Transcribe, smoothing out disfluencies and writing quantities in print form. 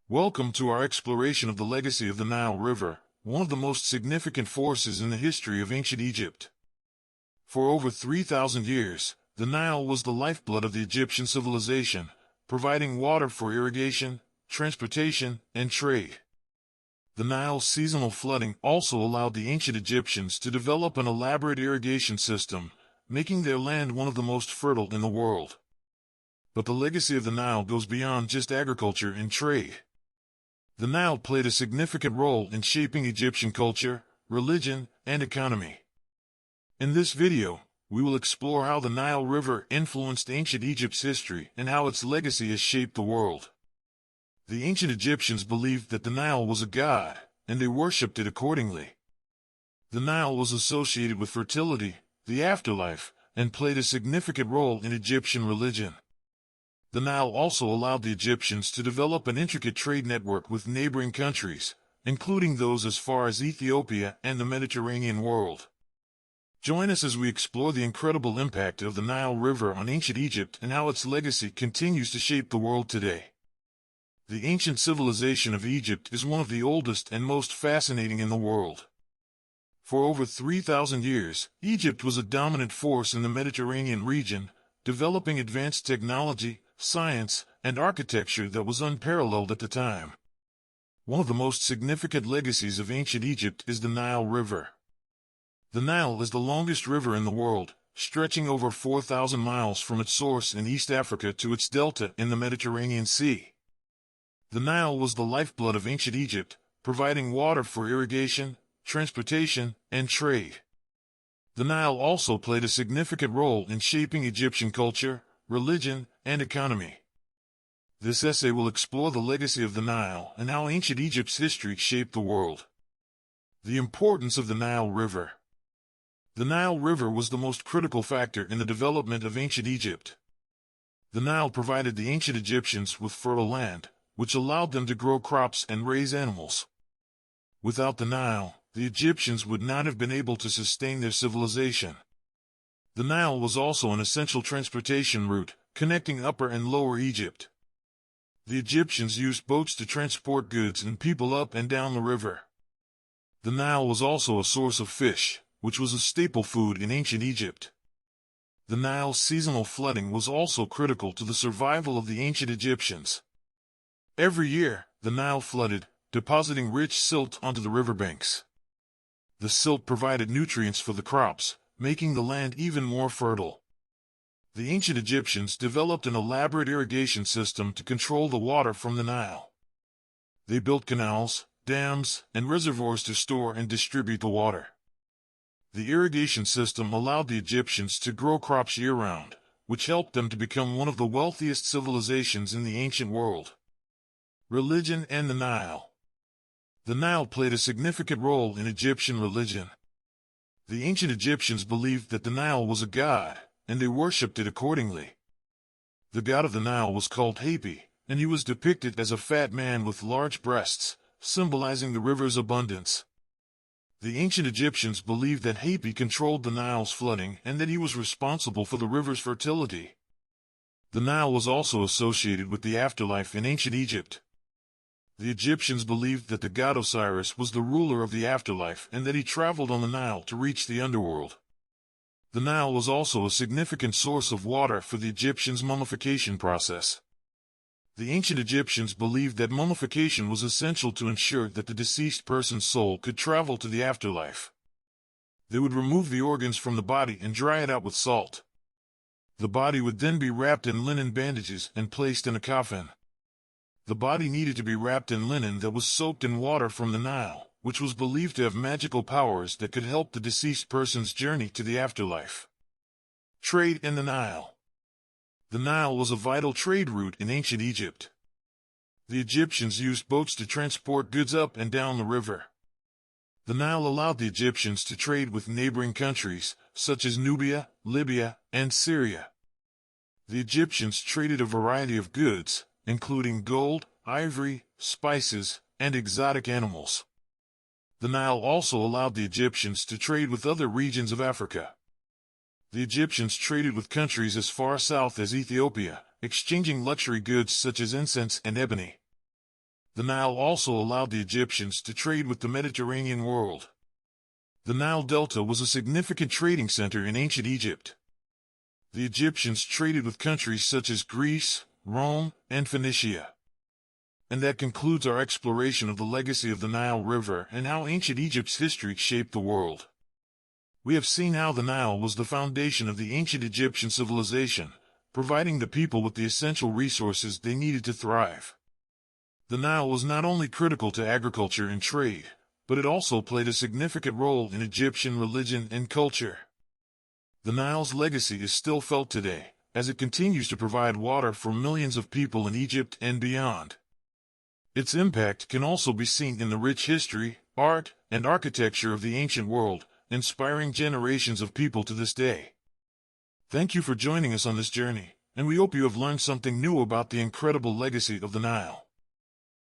Welcome to our exploration of the legacy of the Nile River, one of the most significant forces in the history of ancient Egypt. For over 3,000 years, the Nile was the lifeblood of the Egyptian civilization, providing water for irrigation, transportation, and trade. The Nile's seasonal flooding also allowed the ancient Egyptians to develop an elaborate irrigation system, making their land one of the most fertile in the world. But the legacy of the Nile goes beyond just agriculture and trade. The Nile played a significant role in shaping Egyptian culture, religion, and economy. In this video, we will explore how the Nile River influenced ancient Egypt's history and how its legacy has shaped the world. The ancient Egyptians believed that the Nile was a god, and they worshipped it accordingly. The Nile was associated with fertility, the afterlife, and played a significant role in Egyptian religion. The Nile also allowed the Egyptians to develop an intricate trade network with neighboring countries, including those as far as Ethiopia and the Mediterranean world. Join us as we explore the incredible impact of the Nile River on ancient Egypt and how its legacy continues to shape the world today. The ancient civilization of Egypt is one of the oldest and most fascinating in the world. For over 3,000 years, Egypt was a dominant force in the Mediterranean region, developing advanced technology, science, and architecture that was unparalleled at the time. One of the most significant legacies of ancient Egypt is the Nile River. The Nile is the longest river in the world, stretching over 4,000 miles from its source in East Africa to its delta in the Mediterranean Sea. The Nile was the lifeblood of ancient Egypt, providing water for irrigation, transportation, and trade. The Nile also played a significant role in shaping Egyptian culture, religion, and economy. This essay will explore the legacy of the Nile and how ancient Egypt's history shaped the world. The importance of the Nile River. The Nile River was the most critical factor in the development of ancient Egypt. The Nile provided the ancient Egyptians with fertile land, which allowed them to grow crops and raise animals. Without the Nile, the Egyptians would not have been able to sustain their civilization. The Nile was also an essential transportation route, connecting Upper and Lower Egypt. The Egyptians used boats to transport goods and people up and down the river. The Nile was also a source of fish, which was a staple food in ancient Egypt. The Nile's seasonal flooding was also critical to the survival of the ancient Egyptians. Every year, the Nile flooded, depositing rich silt onto the riverbanks. The silt provided nutrients for the crops, making the land even more fertile. The ancient Egyptians developed an elaborate irrigation system to control the water from the Nile. They built canals, dams, and reservoirs to store and distribute the water. The irrigation system allowed the Egyptians to grow crops year-round, which helped them to become one of the wealthiest civilizations in the ancient world. Religion and the Nile. The Nile played a significant role in Egyptian religion. The ancient Egyptians believed that the Nile was a god, and they worshipped it accordingly. The god of the Nile was called Hapi, and he was depicted as a fat man with large breasts, symbolizing the river's abundance. The ancient Egyptians believed that Hapi controlled the Nile's flooding and that he was responsible for the river's fertility. The Nile was also associated with the afterlife in ancient Egypt. The Egyptians believed that the god Osiris was the ruler of the afterlife and that he traveled on the Nile to reach the underworld. The Nile was also a significant source of water for the Egyptians' mummification process. The ancient Egyptians believed that mummification was essential to ensure that the deceased person's soul could travel to the afterlife. They would remove the organs from the body and dry it out with salt. The body would then be wrapped in linen bandages and placed in a coffin. The body needed to be wrapped in linen that was soaked in water from the Nile, which was believed to have magical powers that could help the deceased person's journey to the afterlife. Trade in the Nile. The Nile was a vital trade route in ancient Egypt. The Egyptians used boats to transport goods up and down the river. The Nile allowed the Egyptians to trade with neighboring countries, such as Nubia, Libya, and Syria. The Egyptians traded a variety of goods, including gold, ivory, spices, and exotic animals. The Nile also allowed the Egyptians to trade with other regions of Africa. The Egyptians traded with countries as far south as Ethiopia, exchanging luxury goods such as incense and ebony. The Nile also allowed the Egyptians to trade with the Mediterranean world. The Nile Delta was a significant trading center in ancient Egypt. The Egyptians traded with countries such as Greece, Rome, and Phoenicia. And that concludes our exploration of the legacy of the Nile River and how ancient Egypt's history shaped the world. We have seen how the Nile was the foundation of the ancient Egyptian civilization, providing the people with the essential resources they needed to thrive. The Nile was not only critical to agriculture and trade, but it also played a significant role in Egyptian religion and culture. The Nile's legacy is still felt today, as it continues to provide water for millions of people in Egypt and beyond. Its impact can also be seen in the rich history, art, and architecture of the ancient world, inspiring generations of people to this day. Thank you for joining us on this journey, and we hope you have learned something new about the incredible legacy of the Nile.